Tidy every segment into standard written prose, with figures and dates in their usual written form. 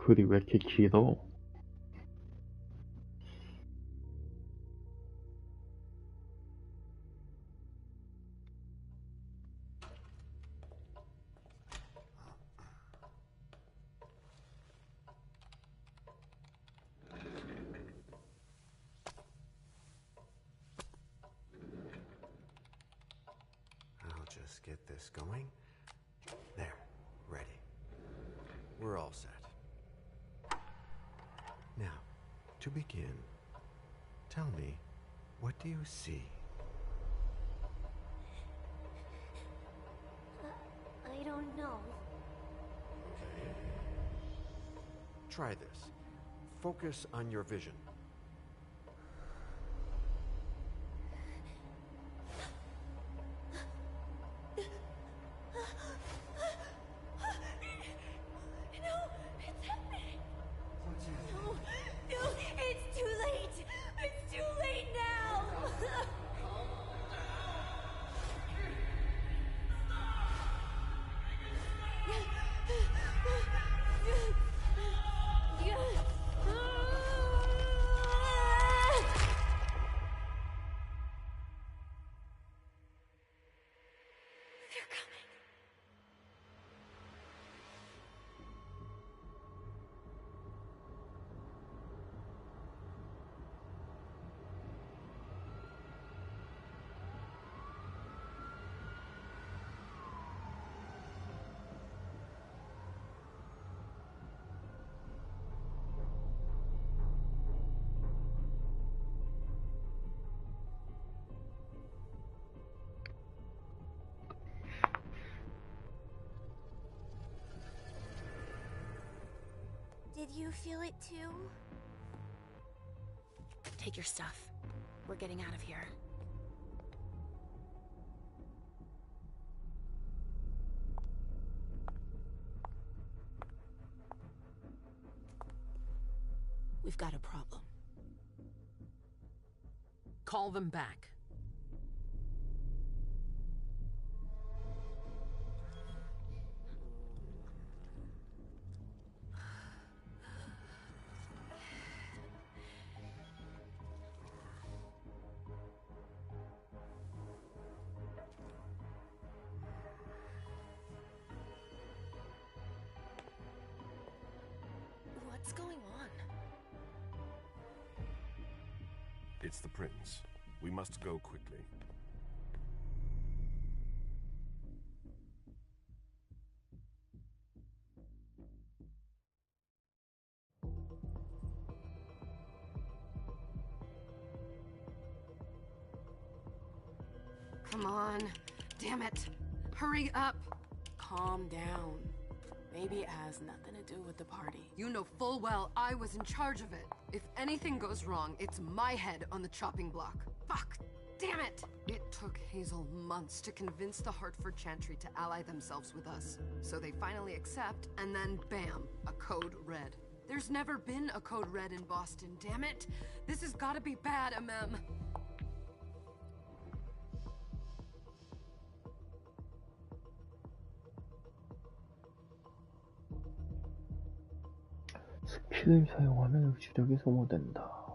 글이 왜 이렇게 길어? I'll just get this going. There, ready. We're all set. Now, to begin, tell me, what do you see? I don't know. Okay. Try this. Focus on your vision. Did you feel it too? Take your stuff. We're getting out of here. We've got a problem. Call them back. What's going on? It's the prince. We must go quickly. Come on. Damn it. Hurry up. Calm down. Maybe it has nothing to do with the party. You know full well I was in charge of it. If anything goes wrong, it's my head on the chopping block. Fuck! Damn it! It took Hazel months to convince the Hartford Chantry to ally themselves with us. So they finally accept, and then bam, a code red. There's never been a code red in Boston, damn it! This has gotta be bad, MM. 스킬을 사용하면 의지력이 소모된다.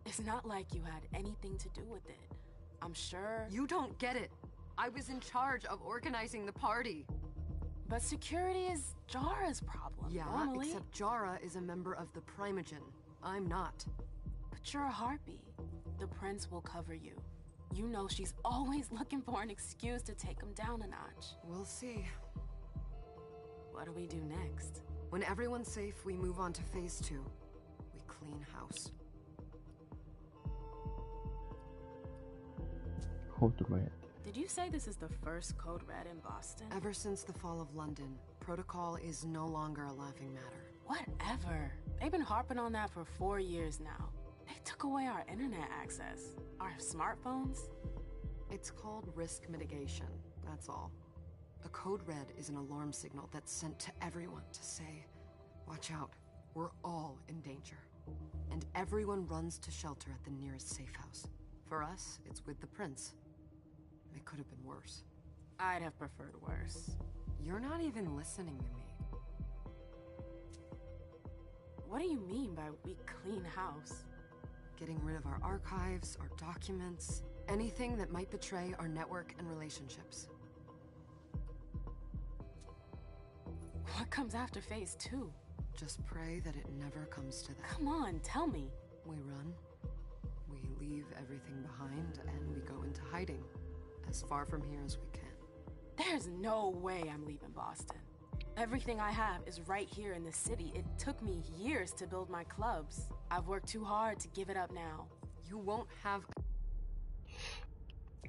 It's not like you had anything to do with it. I'm sure... You don't get it. I was in charge of organizing the party. But security is Jara's problem, Yeah, normally. except Jara is a member of the Primogen. I'm not. But you're a harpy. The prince will cover you. You know she's always looking for an excuse to take him down a notch. We'll see. What do we do next? When everyone's safe, we move on to phase 2. We clean house. Code Red. Did you say this is the first Code Red in Boston? Ever since the fall of London, protocol is no longer a laughing matter. Whatever. They've been harping on that for 4 years now. They took away our internet access. Our smartphones. It's called risk mitigation, that's all. A code red is an alarm signal that's sent to everyone to say, watch out, we're all in danger. And everyone runs to shelter at the nearest safe house. For us, it's with the prince. It could have been worse. I'd have preferred worse. You're not even listening to me. What do you mean by we clean house? Getting rid of our archives, our documents, anything that might betray our network and relationships. What comes after phase 2? Just pray that it never comes to that. Come on, tell me. We run. We leave everything behind and we go into hiding. As far from here as we can. There's no way I'm leaving Boston. Everything I have is right here in the city. It took me years to build my clubs. I've worked too hard to give it up now. You won't have...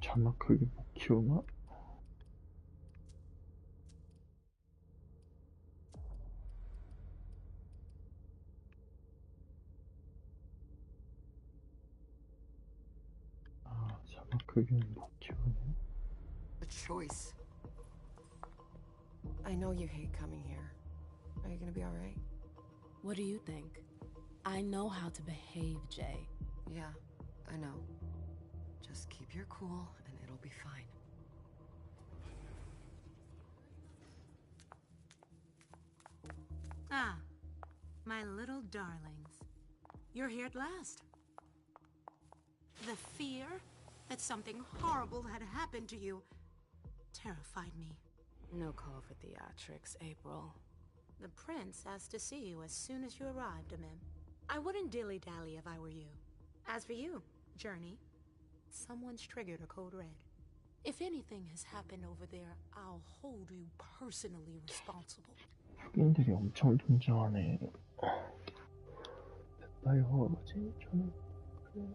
자막하게 못 키우나? 아, 자막 크기는 못 키우네. a choice. I know you hate coming here. Are you gonna be alright? What do you think? I know how to behave, Jay. Yeah, I know. Just keep your cool and it'll be fine. Ah, my little darlings. You're here at last. The fear that something horrible had happened to you terrified me. No call for theatrics, April. The prince asked to see you as soon as you arrived, Amim. I wouldn't dilly-dally if I were you. As for you, Journey, someone's triggered a code red. If anything has happened over there, I'll hold you personally responsible. 흑인들이 엄청 등장하네. 뱀파이어가 뭐지? 저는 그래.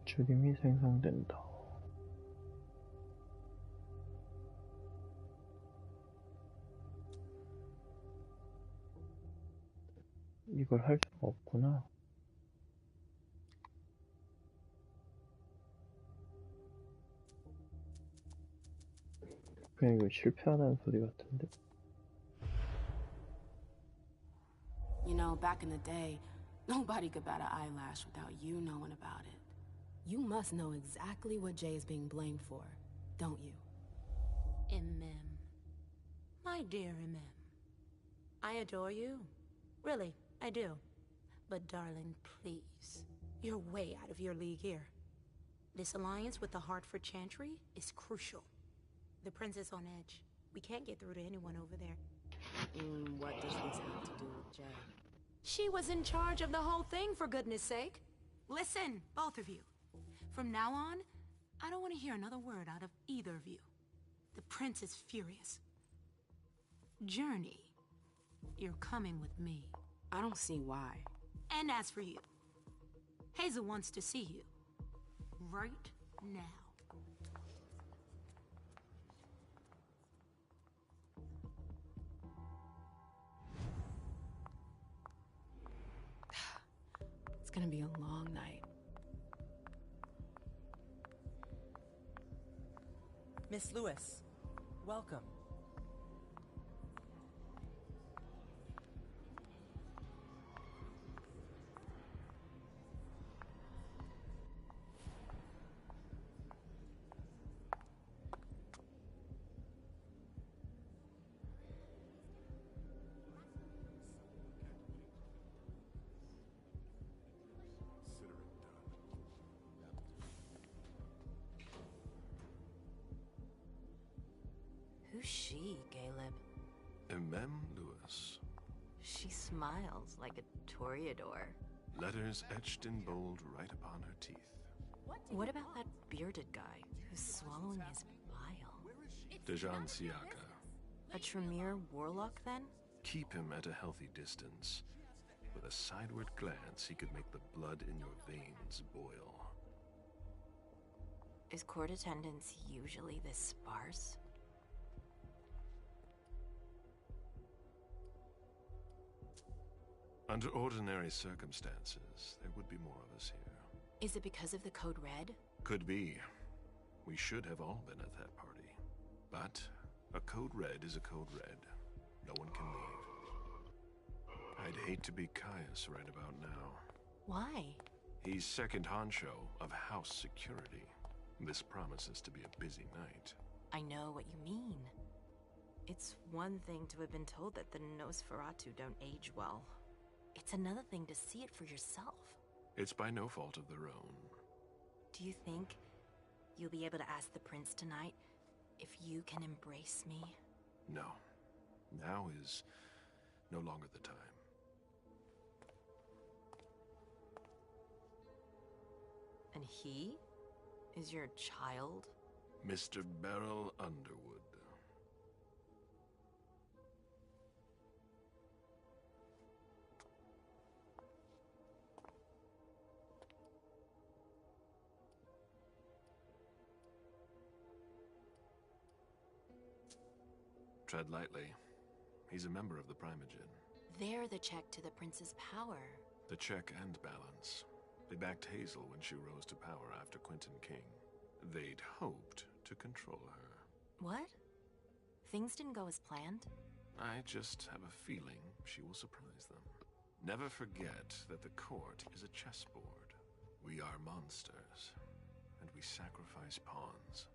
죽임이 생성된다. 이걸 할 수가 없구나. 그냥 이거 실패하다는 소리 같은데. You know, back in the day, nobody could bat an eyelash without you knowing about it. You must know exactly what Jay is being blamed for, don't you? Imim. My dear Imim. I adore you. Really, I do. But darling, please. You're way out of your league here. This alliance with the Hartford Chantry is crucial. The prince is on edge. We can't get through to anyone over there. What does this have to do with Jay? She was in charge of the whole thing, for goodness sake. Listen, both of you. From now on, I don't want to hear another word out of either of you. The prince is furious. Journey, you're coming with me. I don't see why. And as for you, Hazel wants to see you. Right now. It's gonna be a long night. Miss Lewis, welcome. Who's she, Caleb? Mem Lewis. She smiles like a toreador. Letters etched in bold right upon her teeth. What about that bearded guy who's swallowing his bile? Dejan Siaka. A Tremere warlock, then? Keep him at a healthy distance. With a sideward glance, he could make the blood in your veins boil. Is court attendance usually this sparse? Under ordinary circumstances, there would be more of us here. Is it because of the Code Red? Could be. We should have all been at that party. But a Code Red is a Code Red. No one can leave. I'd hate to be Caius right about now. Why? He's second honcho of house security. This promises to be a busy night. I know what you mean. It's one thing to have been told that the Nosferatu don't age well. It's another thing to see it for yourself. It's by no fault of their own. Do you think you'll be able to ask the prince tonight if you can embrace me? No. Now is no longer the time. And he is your child? Mr. Beryl Underwood. Tread lightly. He's a member of the Primogen. They're the check to the prince's power. The check and balance. They backed Hazel when she rose to power after Quentin King. They'd hoped to control her. What? Things didn't go as planned? I just have a feeling she will surprise them. Never forget that the court is a chessboard. We are monsters, and we sacrifice pawns.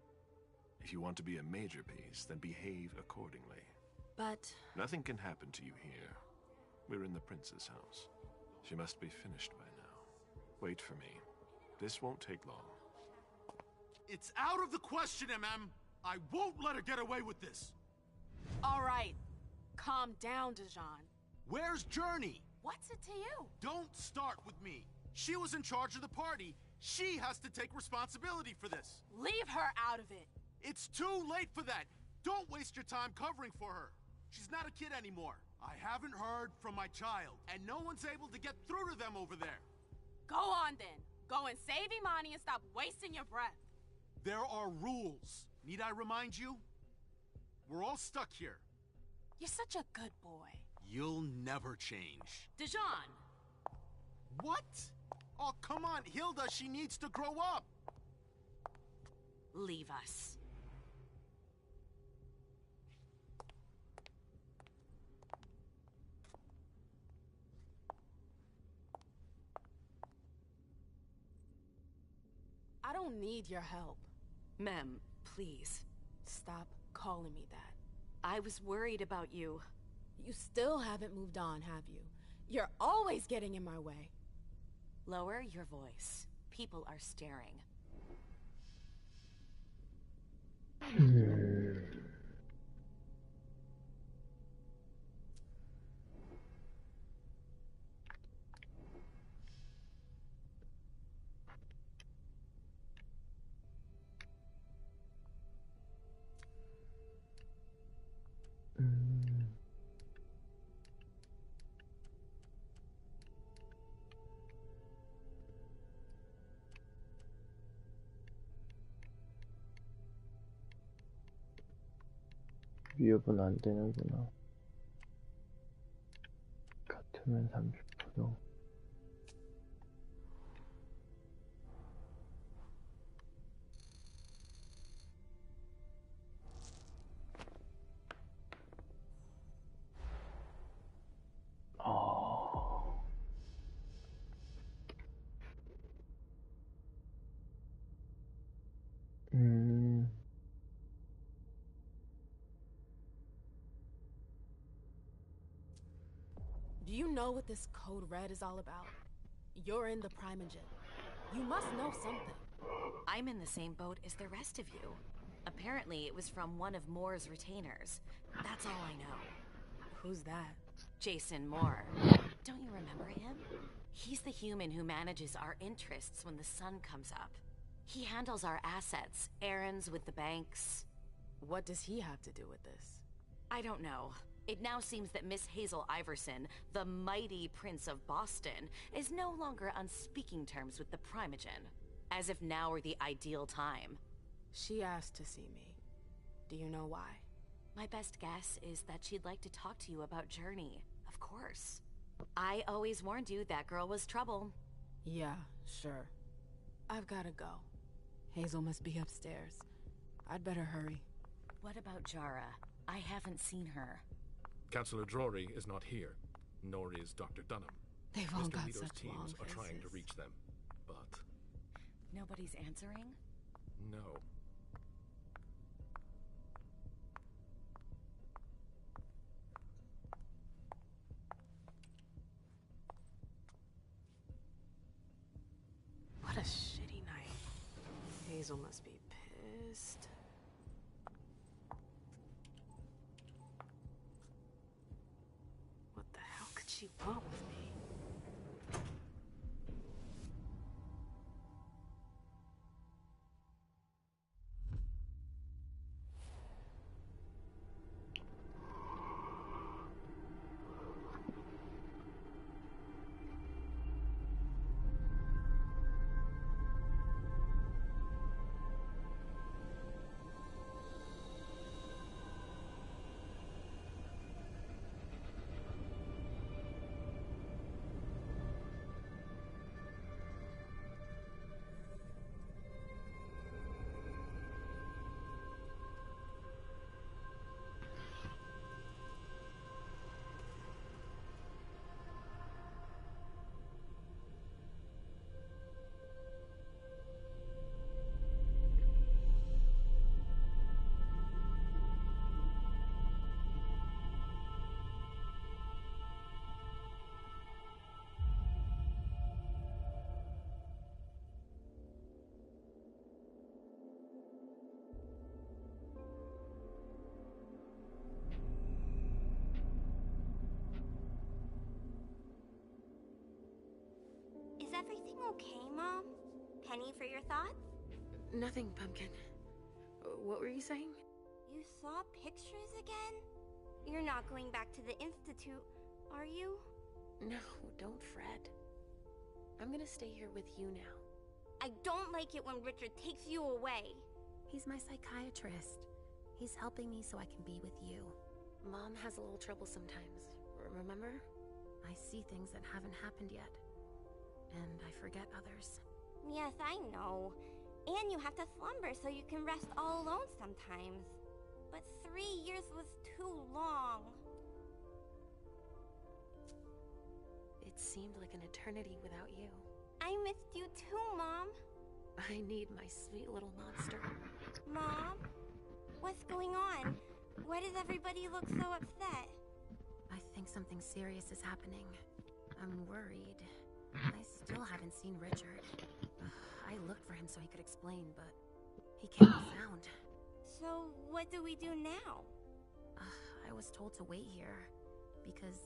If you want to be a major piece, then behave accordingly. But... Nothing can happen to you here. We're in the prince's house. She must be finished by now. Wait for me. This won't take long. It's out of the question, MM! I won't let her get away with this! All right. Calm down, Dijon. Where's Journey? What's it to you? Don't start with me. She was in charge of the party. She has to take responsibility for this. Leave her out of it. It's too late for that. Don't waste your time covering for her. She's not a kid anymore. I haven't heard from my child, and no one's able to get through to them over there. Go on then. Go and save Imani and stop wasting your breath. There are rules. Need I remind you? We're all stuck here. You're such a good boy. You'll never change. Dijon! What? Oh, come on, Hilda, she needs to grow up. Leave us. I don't need your help. Mem, please. Stop calling me that. I was worried about you. You still haven't moved on, have you? You're always getting in my way. Lower your voice. People are staring. 위협은 안 되는구나. 같으면 30%. Do you know what this Code Red is all about? You're in the Primogen. You must know something. I'm in the same boat as the rest of you. Apparently, it was from one of Moore's retainers. That's all I know. Who's that? Jason Moore. Don't you remember him? He's the human who manages our interests when the sun comes up. He handles our assets, errands with the banks. What does he have to do with this? I don't know. It now seems that Miss Hazel Iverson, the mighty Prince of Boston, is no longer on speaking terms with the Primogen. as if now were the ideal time. She asked to see me. Do you know why? My best guess is that she'd like to talk to you about Journey, of course. I always warned you that girl was trouble. Yeah, sure. I've gotta go. Hazel must be upstairs. I'd better hurry. What about Jara? I haven't seen her. Councillor Drury is not here, nor is Dr. Dunham. They've all Mr. got Leto's such long teams are trying to faces. reach them, but Nobody's answering? no. What a shitty night. Hazel must be pissed. What the hell could she want with me? Is everything okay, Mom? Penny for your thoughts? Nothing, Pumpkin. What were you saying? You saw pictures again? You're not going back to the Institute, are you? No, don't fret. I'm gonna stay here with you now. I don't like it when Richard takes you away. He's my psychiatrist. He's helping me so I can be with you. Mom has a little trouble sometimes, remember? I see things that haven't happened yet. And I forget others. Yes, I know. And you have to slumber so you can rest all alone sometimes. But 3 years was too long. It seemed like an eternity without you. I missed you too, Mom. I need my sweet little monster. Mom? What's going on? Why does everybody look so upset? I think something serious is happening. I'm worried. I still haven't seen Richard. I looked for him so he could explain, but he can't be found. So, what do we do now? I was told to wait here, because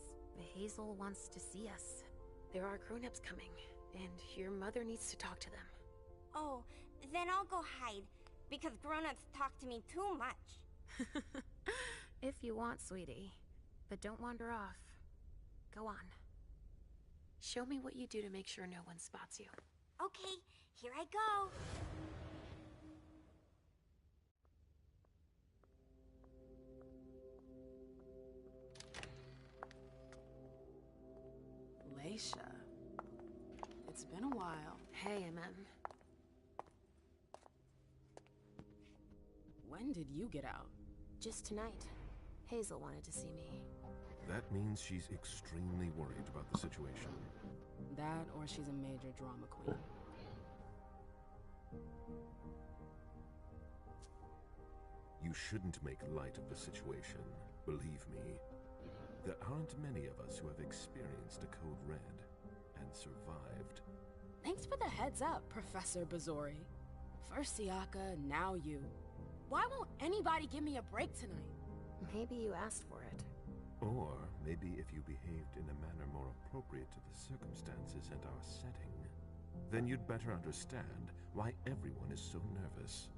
Hazel wants to see us. There are grown-ups coming, and your mother needs to talk to them. Oh, then I'll go hide, because grown-ups talk to me too much. If you want, sweetie. But don't wander off. Go on. Show me what you do to make sure no one spots you. Okay, here I go. Leisha. It's been a while. Hey, MM. When did you get out? Just tonight. Hazel wanted to see me. That means she's extremely worried about the situation. That, or she's a major drama queen. You shouldn't make light of the situation, believe me. There aren't many of us who have experienced a code red and survived. Thanks for the heads up, Professor Bazori. First Siaka, now you. Why won't anybody give me a break tonight? Maybe you asked for it. Or maybe if you behaved in a manner more appropriate to the circumstances and our setting, then you'd better understand why everyone is so nervous.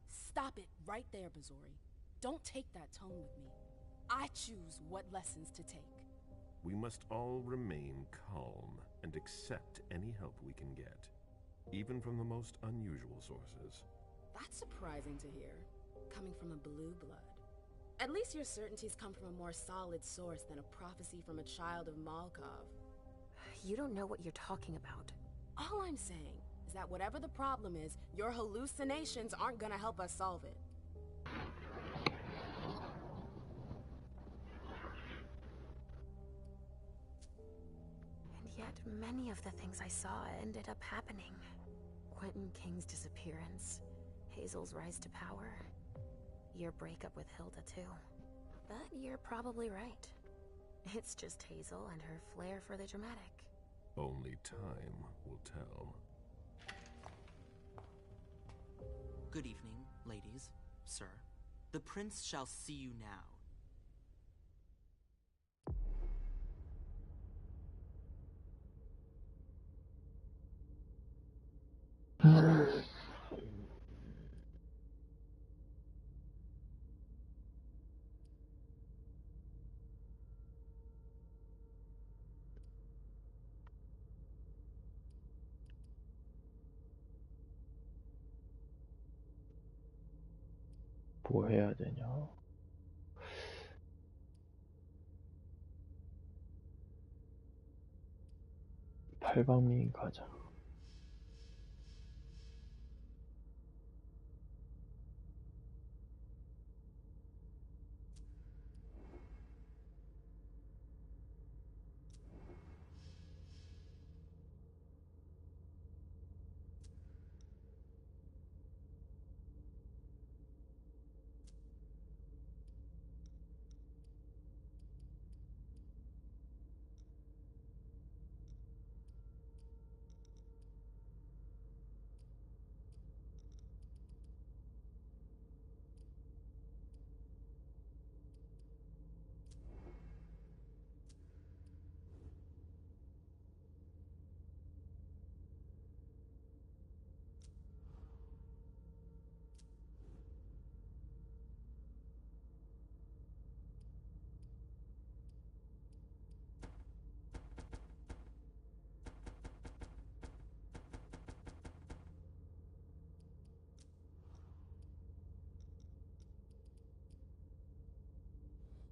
Stop it right there, Bazori. Don't take that tone with me. I choose what lessons to take. We must all remain calm and accept any help we can get, even from the most unusual sources. That's surprising to hear, coming from a blue blood. At least your certainties come from a more solid source than a prophecy from a child of Malkov. You don't know what you're talking about. All I'm saying is that whatever the problem is, your hallucinations aren't gonna help us solve it. And yet, many of the things I saw ended up happening. Quentin King's disappearance, Hazel's rise to power, your breakup with Hilda too. But you're probably right. It's just Hazel and her flair for the dramatic. Only time will tell. Good evening, ladies, sir. The prince shall see you now. 뭐 해야 되냐? 팔방미인 가자.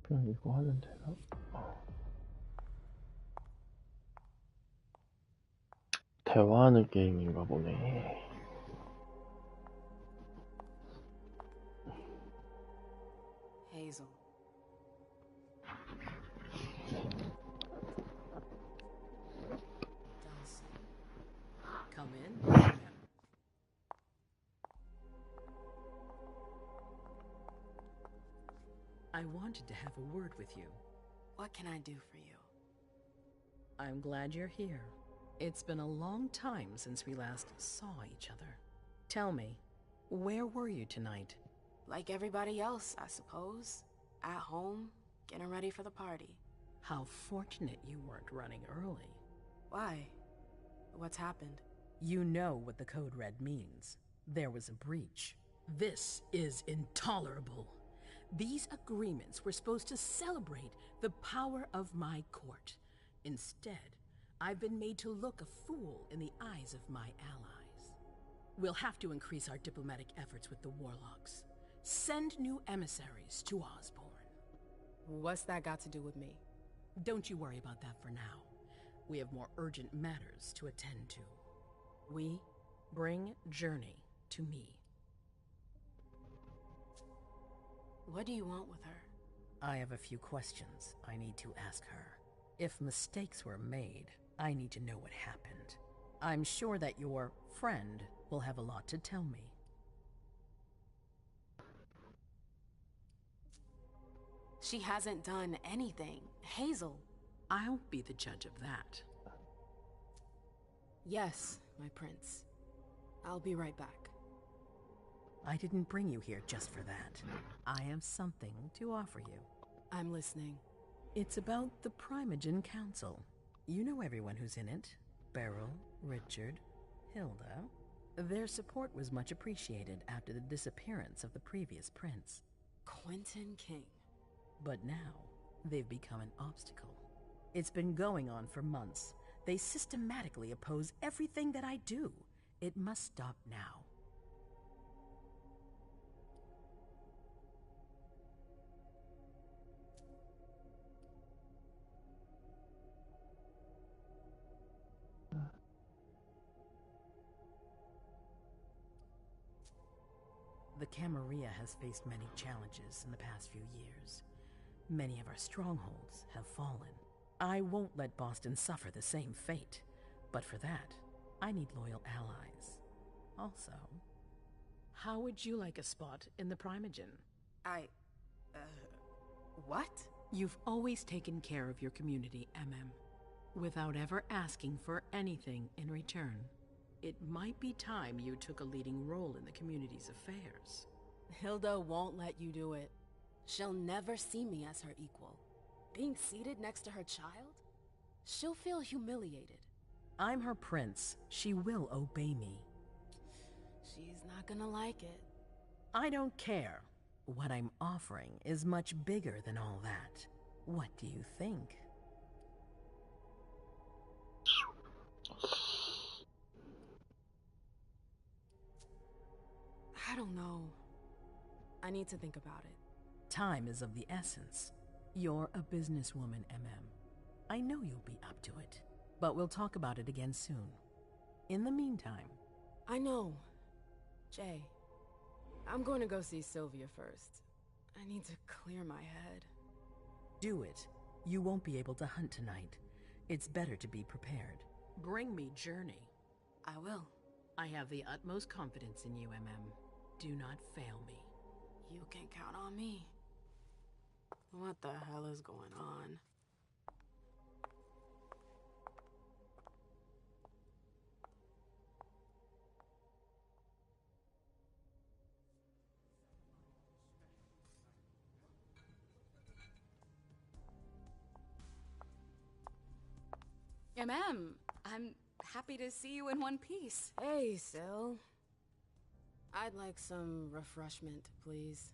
그냥 이거 하면 되나? 대화하는 게임인가 보네. Hazel. Dice. Come in. I wanted to have a word with you. What can I do for you? I'm glad you're here. It's been a long time since we last saw each other. Tell me, where were you tonight? Like everybody else, I suppose. At home, getting ready for the party. How fortunate you weren't running early. Why? What's happened? You know what the Code Red means. There was a breach. This is intolerable. These agreements were supposed to celebrate the power of my court. Instead, I've been made to look a fool in the eyes of my allies. We'll have to increase our diplomatic efforts with the Warlocks. Send new emissaries to Osborne. What's that got to do with me? Don't you worry about that for now. We have more urgent matters to attend to. We bring Journey to me. What do you want with her? I have a few questions I need to ask her. If mistakes were made, I need to know what happened. I'm sure that your friend will have a lot to tell me. She hasn't done anything. Hazel. I'll be the judge of that. Yes, my prince. I'll be right back. I didn't bring you here just for that. I have something to offer you. I'm listening. It's about the Primogen Council. You know everyone who's in it. Beryl, Richard, Hilda. Their support was much appreciated after the disappearance of the previous prince. Quentin King. But now, they've become an obstacle. It's been going on for months. They systematically oppose everything that I do. It must stop now. The Camarilla has faced many challenges in the past few years. Many of our strongholds have fallen. I won't let Boston suffer the same fate. But for that, I need loyal allies. Also, how would you like a spot in the Primogen? What? You've always taken care of your community, without ever asking for anything in return. It might be time you took a leading role in the community's affairs. Hilda won't let you do it. She'll never see me as her equal. Being seated next to her child? She'll feel humiliated. I'm her prince. She will obey me. She's not gonna like it. I don't care. What I'm offering is much bigger than all that. What do you think? I don't know. I need to think about it. Time is of the essence. You're a businesswoman, I know you'll be up to it. But we'll talk about it again soon. In the meantime... I know. Jay, I'm going to go see Sylvia first. I need to clear my head. Do it. You won't be able to hunt tonight. It's better to be prepared. Bring me Journey. I will. I have the utmost confidence in you, Do not fail me. You can count on me. What the hell is going on? I'm happy to see you in one piece. Hey, Syl. I'd like some refreshment, please.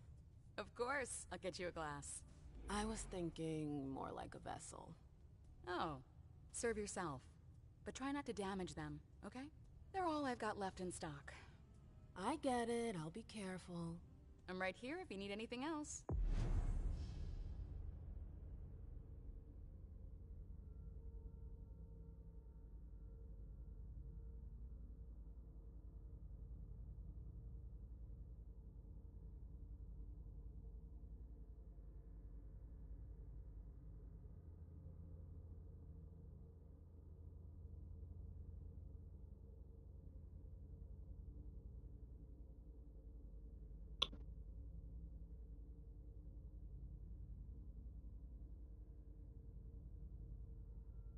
Of course, I'll get you a glass. I was thinking more like a vessel. Oh, serve yourself. But try not to damage them, okay? They're all I've got left in stock. I get it, I'll be careful. I'm right here if you need anything else.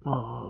아,